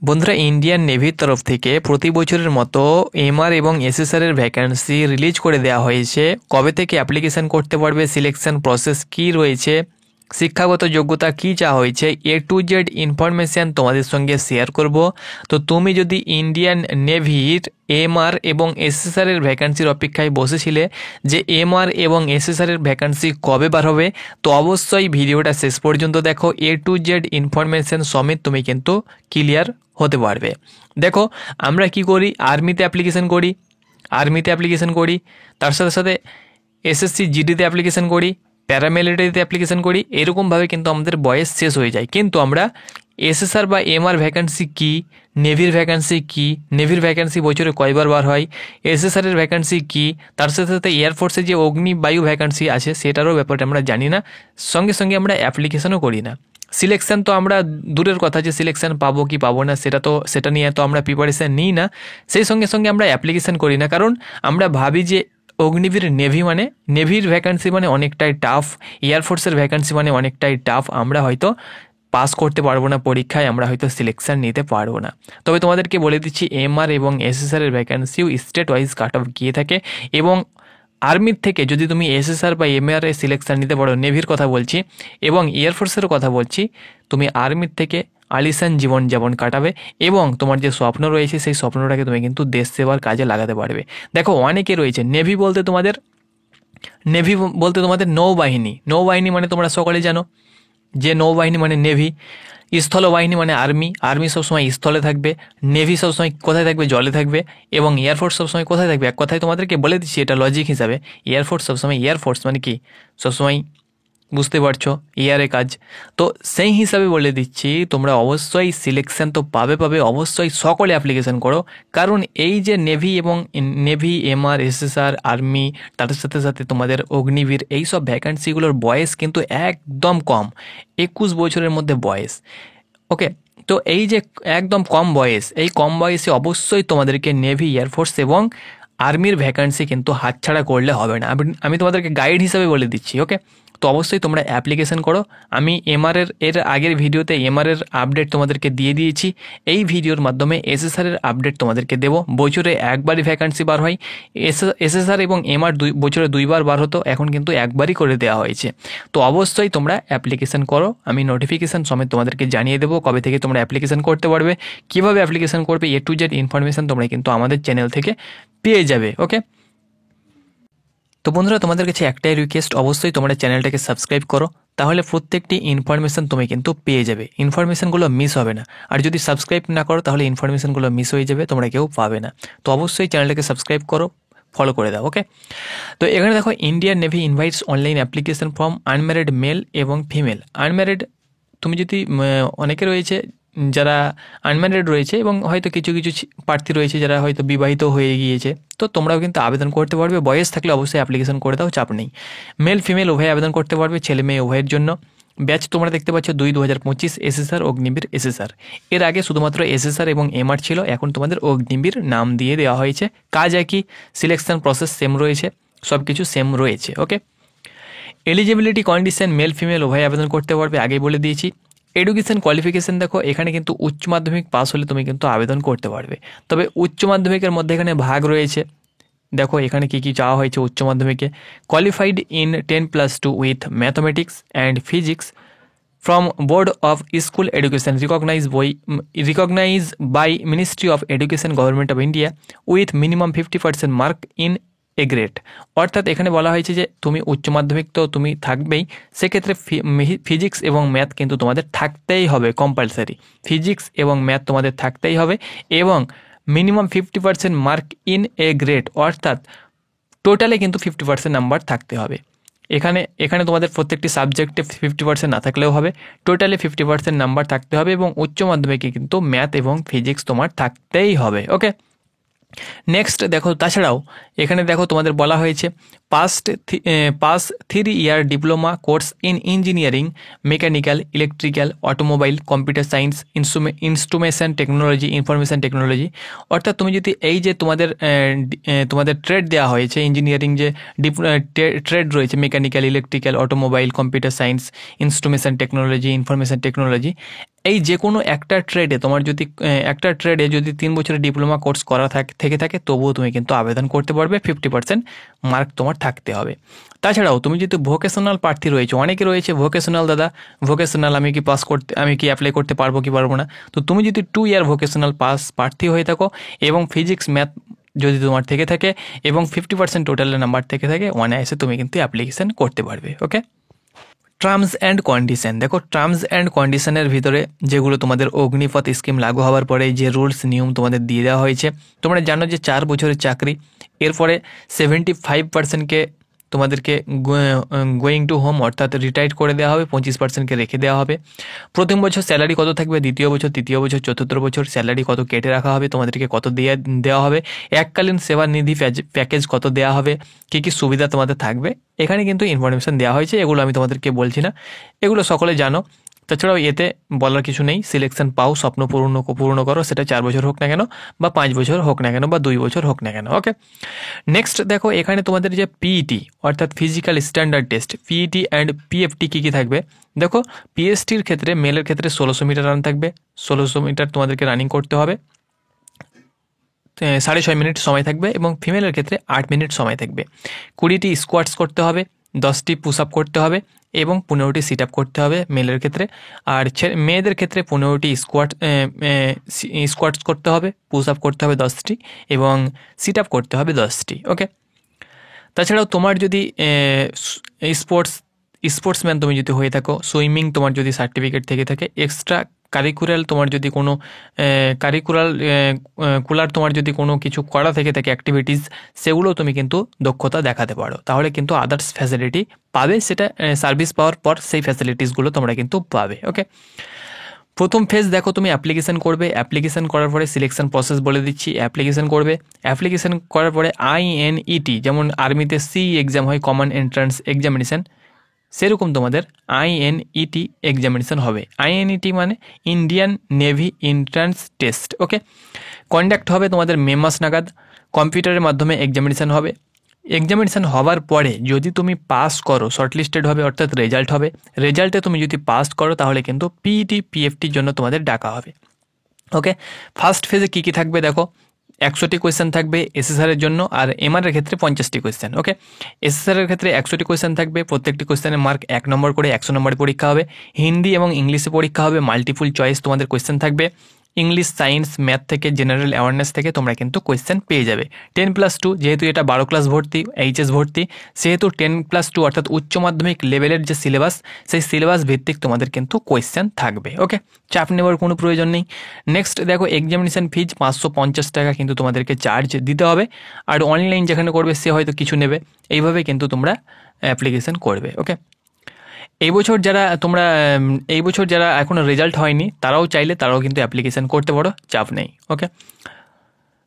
বন্ধুরা, ইন্ডিয়ান নেভির তরফ থেকে প্রতি বছরের মতো এমআর এবং এসএসআর এর ভ্যাকান্সি রিলিজ করে দেওয়া হয়েছে। কবে থেকে অ্যাপ্লিকেশন করতে পারবে, সিলেকশন প্রসেস কি রয়েছে, শিক্ষাগত যোগ্যতা কি চাওয়া হয়েছে, A to Z ইনফরমেশান তোমাদের সঙ্গে শেয়ার করব। তো তুমি যদি ইন্ডিয়ান নেভির এমআর এবং এসএসআর এর ভ্যাকান্সির অপেক্ষায় বসেছিলে যে এমআর এবং এসএসআর এর ভ্যাকান্সি কবে বার হবে, তো অবশ্যই ভিডিওটা শেষ পর্যন্ত দেখো। A to Z ইনফরমেশান সমেত তুমি কিন্তু ক্লিয়ার হতে পারবে। দেখো, আমরা কি করি, আর্মিতে অ্যাপ্লিকেশন করি, তার সাথে সাথে এসএসসি জিডিতে অ্যাপ্লিকেশন করি, প্যারামিলিটারিতে অ্যাপ্লিকেশন করি, এরকমভাবে কিন্তু আমাদের বয়স শেষ হয়ে যায়। কিন্তু আমরা এসএসআর বা এমআর ভ্যাকান্সি কী, নেভির ভ্যাকান্সি কী, নেভির ভ্যাকান্সি বছরে কয়বার বার হয়, এসএসআরের ভ্যাকান্সি কী, তার সাথে সাথে এয়ারফোর্সের যে অগ্নিবায়ু ভ্যাকান্সি আছে সেটারও ব্যাপারটা আমরা জানি না, সঙ্গে সঙ্গে আমরা অ্যাপ্লিকেশনও করি না। সিলেকশান তো আমরা দূরের কথা, যে সিলেকশান পাবো কি পাবো না সেটা নিয়ে তো আমরা প্রিপারেশান নিই না। সেই সঙ্গে সঙ্গে আমরা অ্যাপ্লিকেশান করি না, কারণ আমরা ভাবি যে অগ্নিবীর নেভির ভ্যাকান্সি মানে অনেকটাই টাফ, এয়ারফোর্সের ভ্যাকান্সি মানে অনেকটাই টাফ, আমরা হয়তো পাস করতে পারবো না পরীক্ষায়, আমরা হয়তো সিলেকশান নিতে পারবো না। তবে তোমাদেরকে বলে দিচ্ছি, এমআর এবং এসএসআর এর ভ্যাকান্সিও স্টেট ওয়াইজ কাট অফ গিয়ে থাকে। এবং আর্মির থেকে যদি তুমি এসএসআর বা এমআর এর সিলেকশান নিতে পারো, নেভির কথা বলছি এবং এয়ারফোর্সেরও কথা বলছি, তুমি আর্মির থেকে আলিশান জীবনযাপন কাটাবে এবং তোমার যে স্বপ্ন রয়েছে সেই স্বপ্নটাকে তুমি কিন্তু দেশ সেবার কাজে লাগাতে পারবে। দেখো, অনেকে রয়েছে নেভি বলতে তোমাদের নৌবাহিনী মানে তোমরা সকলে জানো যে নৌবাহিনী মানে নেভি, স্থলবাহিনী মানে আর্মি সবসময় স্থলে থাকবে, নেভি সবসময় কোথায় থাকবে, জলে থাকবে, এবং এয়ারফোর্স সবসময় কোথায় থাকবে। এক কথায় তোমাদেরকে বলে দিচ্ছি, এটা লজিক হিসাবে, এয়ারফোর্স মানে কি, সবসময় বুঝতে পারছো, এয়ারে কাজ। তো সেই হিসাবে বলে দিচ্ছি, তোমরা অবশ্যই সিলেকশন তো পাবে, অবশ্যই সকলে অ্যাপ্লিকেশন করো। কারণ এই যে নেভি, এমআর, এসএসআর, আর্মি, তার সাথে সাথে তোমাদের অগ্নিবীর, এই সব ভ্যাকান্সিগুলোর বয়স কিন্তু একদম কম, 21 বছরের মধ্যে বয়স। ওকে, তো এই যে একদম কম বয়স, এই কম বয়সে অবশ্যই তোমাদেরকে নেভি, এয়ারফোর্স এবং আর্মির ভ্যাকান্সি কিন্তু হাতছাড়া করলে হবে না। আমি তোমাদেরকে গাইড হিসাবে বলে দিচ্ছি। ওকে, তো অবশ্যই তোমরা অ্যাপ্লিকেশন করো। আমি এর আগের ভিডিওতে এমআরের আপডেট তোমাদেরকে দিয়ে দিয়েছি। এই ভিডিওর মাধ্যমে এসএসআরের আপডেট তোমাদেরকে দেবো। বছরে একবারই ভ্যাকান্সি বার হয়। এসএসআর এবং এমআর বছরে 2বার বার হতো, এখন কিন্তু একবারই করে দেওয়া হয়েছে। তো অবশ্যই তোমরা অ্যাপ্লিকেশন করো। আমি নোটিফিকেশান সমেত তোমাদেরকে জানিয়ে দেবো কবে থেকে তোমরা অ্যাপ্লিকেশন করতে পারবে, কীভাবে অ্যাপ্লিকেশন করবে, A to Z ইনফরমেশান তোমরা কিন্তু আমাদের চ্যানেল থেকে পেয়ে যাবে। ওকে, তো বন্ধুরা, তোমাদের কাছে একটাই রিকোয়েস্ট, অবশ্যই তোমরা চ্যানেলটাকে সাবস্ক্রাইব করো, তাহলে প্রত্যেকটি ইনফরমেশান তুমি কিন্তু পেয়ে যাবে, ইনফরমেশানগুলো মিস হবে না। আর যদি সাবস্ক্রাইব না করো তাহলে ইনফরমেশানগুলো মিস হয়ে যাবে, তোমরা কেউ পাবে না। তো অবশ্যই চ্যানেলটাকে সাবস্ক্রাইব করো, ফলো করে দাও। ওকে, তো এখানে দেখো, Indian navy invites online application from unmarried mail এবং ফিমেল। আনম্যারিড, তুমি যদি অনেকে রয়েছে যারা আনম্যারিড রয়েছে এবং হয়তো কিছু প্রার্থী রয়েছে যারা হয়তো বিবাহিত হয়ে গিয়েছে, তো তোমরাও কিন্তু আবেদন করতে পারবে। বয়স থাকলে অবশ্যই অ্যাপ্লিকেশন করে দাও, চাপ নেই। মেল ফিমেল উভয় আবেদন করতে পারবে, ছেলে মেয়ে উভয়ের জন্য। ব্যাচ তোমরা দেখতে পাচ্ছ 2025 এসএসআর, অগ্নিবীর, এসএসআর। এর আগে শুধুমাত্র এসএসআর এবং এমআর ছিল, এখন তোমাদের অগ্নিবীর নাম দিয়ে দেওয়া হয়েছে। কাজ একই, সিলেকশন প্রসেস সেম রয়েছে, সব কিছু সেম রয়েছে। ওকে, এলিজিবিলিটি কন্ডিশন, মেল ফিমেল উভয় আবেদন করতে পারবে, আগেই বলে দিয়েছি। এডুকেশন কোয়ালিফিকেশান দেখো, এখানে কিন্তু উচ্চ মাধ্যমিক পাস হলে তুমি কিন্তু আবেদন করতে পারবে। তবে উচ্চ মাধ্যমিকের মধ্যে এখানে ভাগ রয়েছে। দেখো এখানে কী কী চাওয়া হয়েছে উচ্চ মাধ্যমিকে: qualified in 10+2 with mathematics and physics from board of school education recognize by ministry of education, government of India, with minimum 50% mark in a grade. অর্থাৎ এখানে বলা হয়েছে যে তুমি উচ্চ মাধ্যমিক তো তুমি থাকবেই, সেক্ষেত্রে ফিজিক্স এবং ম্যাথ কিন্তু তোমাদের থাকতেই হবে, কম্পালসারি। ফিজিক্স এবং ম্যাথ তোমাদের থাকতেই হবে, এবং minimum 50% mark in a grade, অর্থাৎ টোটালে কিন্তু 50% নাম্বার থাকতে হবে। এখানে তোমাদের প্রত্যেকটি সাবজেক্টে 50% না থাকলেও হবে, টোটালে 50% নাম্বার থাকতে হবে, এবং উচ্চ মাধ্যমিকে কিন্তু ম্যাথ এবং ফিজিক্স তোমার থাকতেই হবে। ওকে, নেক্সট দেখো, তাছাড়াও এখানে দেখো তোমাদের বলা হয়েছে pass 3-year diploma course in engineering, mechanical, electrical, automobile, computer science, instrumentation technology, information technology. অর্থাৎ তুমি যদি এই যে তোমাদের ট্রেড দেওয়া হয়েছে, ইঞ্জিনিয়ারিং যে ট্রেড রয়েছে, mechanical, electrical, automobile, computer science, instrumentation technology, information technology, এই যে কোনো একটা ট্রেডে তোমার যদি 3 বছরের ডিপ্লোমা কোর্স করা থেকে থাকে তবুও তুমি কিন্তু আবেদন করতে পারবে। 50% মার্ক তোমার থাকতে হবে। তাছাড়াও তুমি যদি ভোকেশনাল প্রার্থী রয়েছে, অনেকে রয়েছে ভোকেশনাল, দাদা ভোকেশনাল আমি কি অ্যাপ্লাই করতে পারবো কি পারবো না। তো তুমি যদি 2 year ভোকেশনাল পাস প্রার্থী হয়ে থাকো এবং ফিজিক্স ম্যাথ যদি তোমার থেকে থাকে এবং 50% টোটালের নাম্বার থেকে থাকে, অনায়াসে তুমি কিন্তু অ্যাপ্লিকেশন করতে পারবে। ওকে, টার্মস অ্যান্ড কন্ডিশন। দেখো, টার্মস অ্যান্ড কন্ডিশনের ভিতরে যেগুলো তোমাদের অগ্নিপথ স্কিম লাগু হওয়ার পরে যে রুলস নিয়ম তোমাদের দিয়ে দেওয়া হয়েছে, তোমরা জানো যে 4 বছরের চাকরি, এরপরে 75%কে তোমাদেরকে গোয়িং টু হোম অর্থাৎ রিটায়ার্ড করে দেওয়া হবে, 25%কে রেখে দেওয়া হবে। প্রথম বছর স্যালারি কত থাকবে, দ্বিতীয় বছর, তৃতীয় বছর, চতুর্থ বছর স্যালারি কত কেটে রাখা হবে, তোমাদেরকে কত দেওয়া হবে, এককালীন সেবা নিধি প্যাকেজ কত দেওয়া হবে, কী কী সুবিধা তোমাদের থাকবে, এখানে কিন্তু ইনফরমেশন দেওয়া হয়েছে। এগুলো আমি তোমাদেরকে বলছি না, এগুলো সকলে জানো। তাছাড়াও এতে বলার কিছু নেই, সিলেকশন পাও, স্বপ্ন পূর্ণ করো, সেটা 4 বছর হোক না কেন বা 5 বছর হোক না কেন বা 2 বছর হোক না কেন। ওকে, নেক্সট দেখো, এখানে তোমাদের যে পিইটি অর্থাৎ physical standard test, PET and PFT কী কী থাকবে। দেখো, পিএসটির ক্ষেত্রে মেলের ক্ষেত্রে 1600 মিটার রান থাকবে, 1600 মিটার তোমাদেরকে রানিং করতে হবে, 6.5 মিনিট সময় থাকবে, এবং ফিমেলের ক্ষেত্রে 8 মিনিট সময় থাকবে। 20টি স্কোয়াটস করতে হবে, 10টি পুশ আপ করতে হবে এবং 15টি সিট আপ করতে হবে মেলের ক্ষেত্রে। আর মেয়েদের ক্ষেত্রে 15টি স্কোয়াটস করতে হবে, পুশ আপ করতে হবে 10টি এবং সিট আপ করতে হবে 10টি। ওকে, তাছাড়াও তোমার যদি স্পোর্টসম্যান তুমি যদি হয়ে থাকো, সুইমিং তোমার যদি সার্টিফিকেট থেকে থাকে, এক্সট্রা কারিকুলার তোমার যদি কোনো কুলার তোমার যদি কোনো কিছু করা থেকে থাকে অ্যাক্টিভিটিস, সেগুলো তুমি কিন্তু দক্ষতা দেখাতে পারো, তাহলে কিন্তু আদার্স ফ্যাসিলিটি পাবে, সেটা সার্ভিস পাওয়ার পর সেই ফ্যাসিলিটিসগুলো তোমরা কিন্তু পাবে। ওকে, প্রথম ফেজ দেখো, তুমি অ্যাপ্লিকেশন করবে, অ্যাপ্লিকেশন করার পরে সিলেকশন প্রসেস বলে দিচ্ছি। অ্যাপ্লিকেশন করবে, অ্যাপ্লিকেশন করার পরে INET, যেমন আর্মিতে সি এক্সাম হয়, কমন এন্ট্রান্স এক্সামিনেশান, সেরকম তোমাদের INET এক্সামিনেশান হবে। INET মানে ইন্ডিয়ান নেভি এন্ট্রান্স টেস্ট। ওকে, কন্ডাক্ট হবে তোমাদের মে মাস নাগাদ, কম্পিউটারের মাধ্যমে এক্সামিনেশান হবে। এক্সামিনেশান হওয়ার পরে যদি তুমি পাস করো, শর্টলিস্টেড হবে অর্থাৎ রেজাল্ট হবে, রেজাল্টে তুমি যদি পাস করো তাহলে কিন্তু পিইটি পিএফটির জন্য তোমাদের ডাকা হবে। ওকে, ফার্স্ট ফেজে কী কী থাকবে দেখো, 100টি কোয়েশ্চেন থাকবে এসএসআরের জন্য, আর এমআরের ক্ষেত্রে 50টি কোয়েশ্চেন। ওকে, এসএসআরের ক্ষেত্রে 100টি কোয়েশ্চেন থাকবে, প্রত্যেকটি কোয়েশ্চেনের মার্ক 1 নম্বর করে, 100 নম্বরের পরীক্ষা হবে। হিন্দি এবং ইংলিশে পরীক্ষা হবে, মাল্টিপুল চয়েস তোমাদের কোয়েশ্চেন থাকবে। ইংলিশ, সায়েন্স, ম্যাথ থেকে, জেনারেল অ্যাওয়ারনেস থেকে তোমরা কিন্তু কোয়েশ্চেন পেয়ে যাবে। 10+2, যেহেতু এটা 12 ক্লাস ভর্তি, এইচএস ভর্তি, সেহেতু 10+2 অর্থাৎ উচ্চ মাধ্যমিক লেভেলের যে সিলেবাস, সেই সিলেবাস ভিত্তিক তোমাদের কিন্তু কোয়েশ্চেন থাকবে। ওকে, চাপ নেওয়ার কোনো প্রয়োজন নেই। নেক্সট দেখো, এক্সামিনেশান ফিজ 550 টাকা কিন্তু তোমাদেরকে চার্জ দিতে হবে, আর অনলাইন যেখানে করবে সে হয়তো কিছু নেবে, এইভাবে কিন্তু তোমরা অ্যাপ্লিকেশন করবে। ওকে, এই বছর যারা এখনও রেজাল্ট হয়নি তারাও চাইলে তারাও কিন্তু অ্যাপ্লিকেশান করতে পারো, চাপ নেই। ওকে,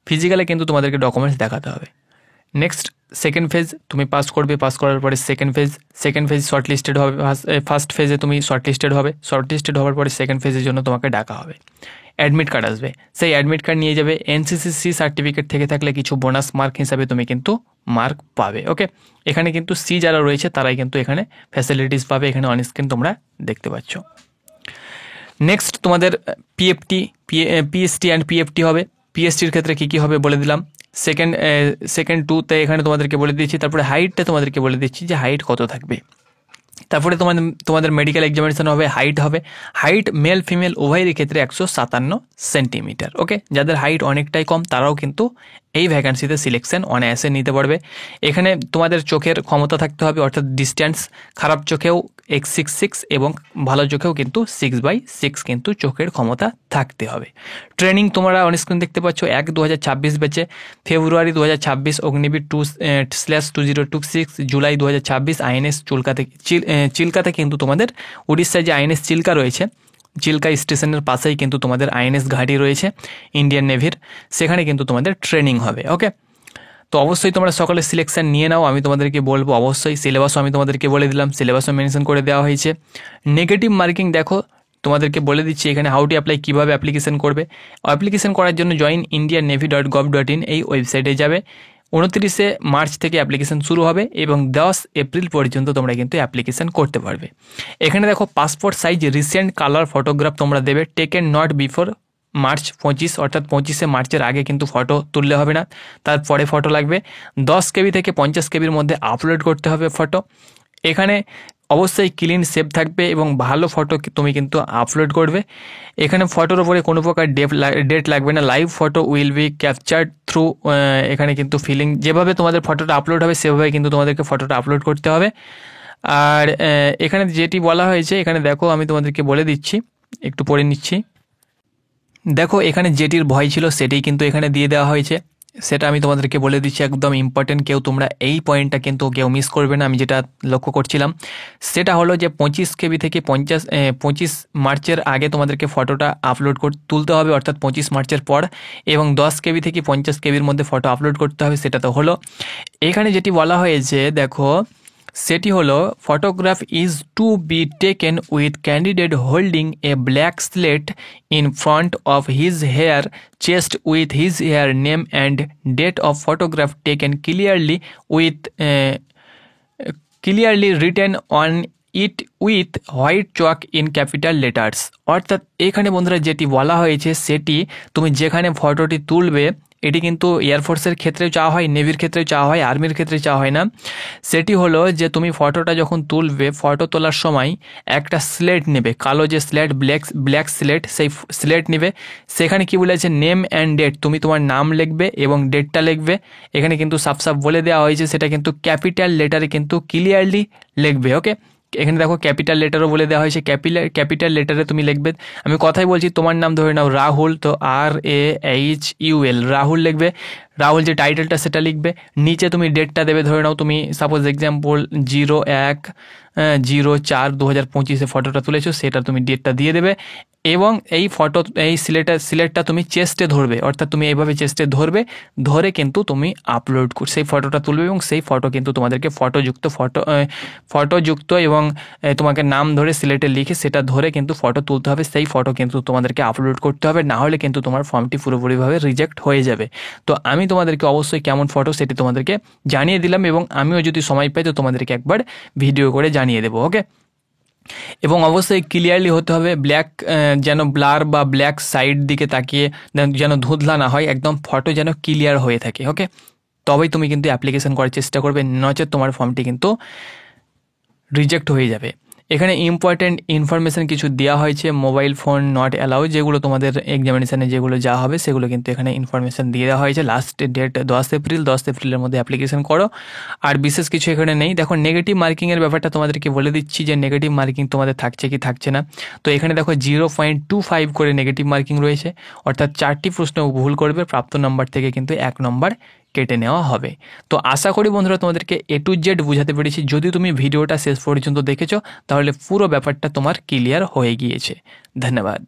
ফিজিক্যালে কিন্তু তোমাদেরকে ডকুমেন্টস দেখাতে হবে। নেক্সট সেকেন্ড ফেজ, তুমি পাস করবে, পাস করার পরে সেকেন্ড ফেজ শর্টলিস্টেড হবে। ফার্স্ট ফেজে তুমি শর্টলিস্টেড শর্টলিস্টেড হওয়ার পরে সেকেন্ড ফেজের জন্য তোমাকে ডাকা হবে। অ্যাডমিট কার্ড আসবে, সেই অ্যাডমিট কার্ড নিয়ে যাবে। NCCC সার্টিফিকেট থেকে থাকলে কিছু বোনাস মার্ক হিসাবে তুমি কিন্তু মার্ক পাবে। ওকে, এখানে কিন্তু সি যারা রয়েছে তারাই কিন্তু এখানে ফ্যাসিলিটিস পাবে, এখানে অন স্ক্রিন তোমরা দেখতে পাচ্ছ। নেক্সট তোমাদের PST অ্যান্ড পিএফটি হবে। পিএসটির ক্ষেত্রে কী কী হবে বলে দিলাম, সেকেন্ড 2তে এখানে তোমাদেরকে বলে দিচ্ছি। তারপরে হাইটটা তোমাদেরকে বলে দিচ্ছি যে হাইট কত থাকবে। তারপরে তোমাদের মেডিকেল এক্সামিনেশন হবে, হাইট মেল ফিমেল উভয়েরই ক্ষেত্রে 157 সেন্টিমিটার। ওকে, যাদের হাইট অনেকটাই কম তারাও কিন্তু এই ভ্যাকান্সিতে সিলেকশন অনায়াসে নিতে পারবে। এখানে তোমাদের চোখের ক্ষমতা থাকতে হবে, অর্থাৎ ডিস্ট্যান্স, খারাপ চোখেও 666 এবং ভালো চোখেও কিন্তু 6/6 কিন্তু চোখের ক্ষমতা থাকতে হবে। ট্রেনিং তোমরা অনস্ক্রিন দেখতে পাচ্ছ। 1/2026 ব্যাচে, ফেব্রুয়ারি 2026 অগ্নিবীর 2/2026, জুলাই 2026 INS চিল্কাতে কিন্তু তোমাদের উড়িষ্যায় যে INS চিল্কা রয়েছে, চিল্কা স্টেশনের পাশেই কিন্তু তোমাদের INS ঘাঁটি রয়েছে ইন্ডিয়ান নেভির, সেখানে কিন্তু তোমাদের ট্রেনিং হবে। ওকে, তো অবশ্যই তোমরা সকালে সিলেকশন নিয়ে নাও, আমি তোমাদেরকে বলবো অবশ্যই। সিলেবাসও আমি তোমাদেরকে বলে দিলাম, সিলেবাসও মেনশন করে দেওয়া হয়েছে। নেগেটিভ মার্কিং দেখো তোমাদেরকে বলে দিচ্ছি এখানে হাউ টু অ্যাপ্লাই, কীভাবে অ্যাপ্লিকেশন করবে। অ্যাপ্লিকেশন করার জন্য joinindiannavy.gov.in এই ওয়েবসাইটে যাবে। 29 মার্চ থেকে অ্যাপ্লিকেশন শুরু হবে এবং 10 এপ্রিল পর্যন্ত তোমরা কিন্তু অ্যাপ্লিকেশন করতে পারবে। এখানে দেখো passport size recent colour photograph তোমরা দেবে, টেকেন নট বিফোর মার্চ 25, অর্থাৎ 25 মার্চের আগে কিন্তু ফটো তুললে হবে না, তারপরে ফটো লাগবে। 10 কেবি থেকে 50 কেবির মধ্যে আপলোড করতে হবে ফটো। এখানে অবশ্যই ক্লিন সেভ থাকবে এবং ভালো ফটো তুমি কিন্তু আপলোড করবে। এখানে ফটোর উপরে কোনো প্রকার ডেট লাগবে না। Live photo will be captured through, এখানে কিন্তু ফিলিং যেভাবে তোমাদের ফটোটা আপলোড হবে সেভাবে কিন্তু তোমাদেরকে ফটোটা আপলোড করতে হবে। আর এখানে যেটি বলা হয়েছে এখানে দেখো আমি তোমাদেরকে বলে দিচ্ছি, একটু পড়ে নিচ্ছি। দেখো এখানে যেটির ভয় ছিল সেটাই কিন্তু এখানে দিয়ে দেওয়া হয়েছে, সেটা আমি তোমাদেরকে বলে দিচ্ছি, একদম ইম্পর্টেন্ট। তোমরা এই পয়েন্টটা কিন্তু কেউ মিস করবে না। আমি যেটা লক্ষ্য করছিলাম সেটা হলো যে 25 কেবি থেকে 25 মার্চের আগে তোমাদেরকে ফটোটা আপলোড তুলতে হবে, অর্থাৎ 25 মার্চের পর, এবং 10 কেবি থেকে 50 কেবির মধ্যে ফটো আপলোড করতে হবে। সেটা তো হলো। এখানে যেটি বলা হয়েছে দেখো সেটি হলো photograph is to be taken with candidate holding a black slate in front of his her chest with his her name and date of photograph taken clearly written on it with white chalk in capital letters. অর্থাৎ এখানে বন্ধুরা যেটি বলা হয়েছে সেটি তুমি যেখানে ফটোটি তুলবে, এটি কিন্তু এয়ারফোর্সের ক্ষেত্রেও চাওয়া হয়, নেভির ক্ষেত্রেও চাওয়া হয়, আর্মির ক্ষেত্রে চাওয়া হয় না। সেটি হলো যে তুমি ফটোটা যখন তুলবে, ফটো তোলার সময় একটা স্লেট নেবে, কালো যে স্লেট, ব্ল্যাক স্লেট, সেই স্লেট নেবে। সেখানে কি বলেছে, নেম অ্যান্ড ডেট, তুমি তোমার নাম লিখবে এবং ডেটটা লিখবে। এখানে কিন্তু সাফ বলে দেওয়া হয়েছে সেটা কিন্তু ক্যাপিটাল লেটারে কিন্তু ক্লিয়ারলি লিখবে। ওকে, এখানে দেখো ক্যাপিটাল লেটারও বলে দেওয়া হয়েছে, ক্যাপিটাল লেটারে তুমি লিখবে। আমি কথাই বলছি, তোমার নাম ধরে নাও রাহুল, তো RAHUL রাহুল লিখবে। রাহুল যে টাইটেলটা সেটা লিখবে। নিচে তুমি ডেটটা দেবে, ধরে নাও তুমি সাপোজ এক্সাম্পল 01/04/2025 ফটোটা তুলেছো, সেটা তুমি ডেটটা দিয়ে দেবে। এবং এই সিলেটটা তুমি চেস্টে ধরবে, অর্থাৎ তুমি এইভাবে চেস্টে ধরে কিন্তু তুমি আপলোড সেই ফটোটা তুলবে এবং সেই ফটো কিন্তু তোমাদেরকে ফটোযুক্ত এবং তোমাকে নাম ধরে সিলেটে লিখে সেটা ধরে কিন্তু ফটো তুলতে হবে। সেই ফটো কিন্তু তোমাদেরকে আপলোড করতে হবে, না হলে কিন্তু তোমার ফর্মটি পুরোপুরিভাবে রিজেক্ট হয়ে যাবে। তো আমি তোমাদেরকে অবশ্যই কেমন ফটো সেটি তোমাদেরকে জানিয়ে দিলাম, এবং আমিও যদি সময় পাই তো তোমাদেরকে একবার ভিডিও করে জানিয়ে দেবো। ওকে, এবং অবশ্যই ক্লিয়ারলি হতে হবে, ব্ল্যাক যেন ব্লার বা ব্ল্যাক সাইড দিকে তাকিয়ে যেন ধুঁধলা না হয়, একদম ফটো যেন ক্লিয়ার হয়ে থাকে। ওকে, তবেই তুমি কিন্তু অ্যাপ্লিকেশন করার চেষ্টা করবে, নচেত তোমার ফর্মটি কিন্তু রিজেক্ট হয়ে যাবে। এখানে ইম্পর্টেন্ট ইনফরমেশান কিছু দেওয়া হয়েছে, মোবাইল ফোন নট অ্যালাউ, যেগুলো তোমাদের এক্সামিনেশানে যেগুলো যা হবে সেগুলো কিন্তু এখানে ইনফরমেশান দিয়ে দেওয়া হয়েছে। লাস্ট ডেট 10 এপ্রিলের মধ্যে অ্যাপ্লিকেশন করো। আর বিশেষ কিছু এখানে নেই। দেখো নেগেটিভ মার্কিংয়ের ব্যাপারটা তোমাদেরকে বলে দিচ্ছি যে নেগেটিভ মার্কিং তোমাদের থাকছে কি থাকছে না। তো এখানে দেখো 0.25 করে নেগেটিভ মার্কিং রয়েছে, অর্থাৎ 4টি প্রশ্ন ভুল করবে, প্রাপ্ত নম্বর থেকে কিন্তু 1 নম্বর কেটে নেওয়া হবে। তো আশা করি বন্ধুরা তোমাদেরকে A to Z বুঝাতে পেরেছি। যদি তুমি ভিডিওটা শেষ পর্যন্ত দেখেছো তাহলে পুরো ব্যাপারটা তোমার ক্লিয়ার হয়ে গিয়েছে। ধন্যবাদ।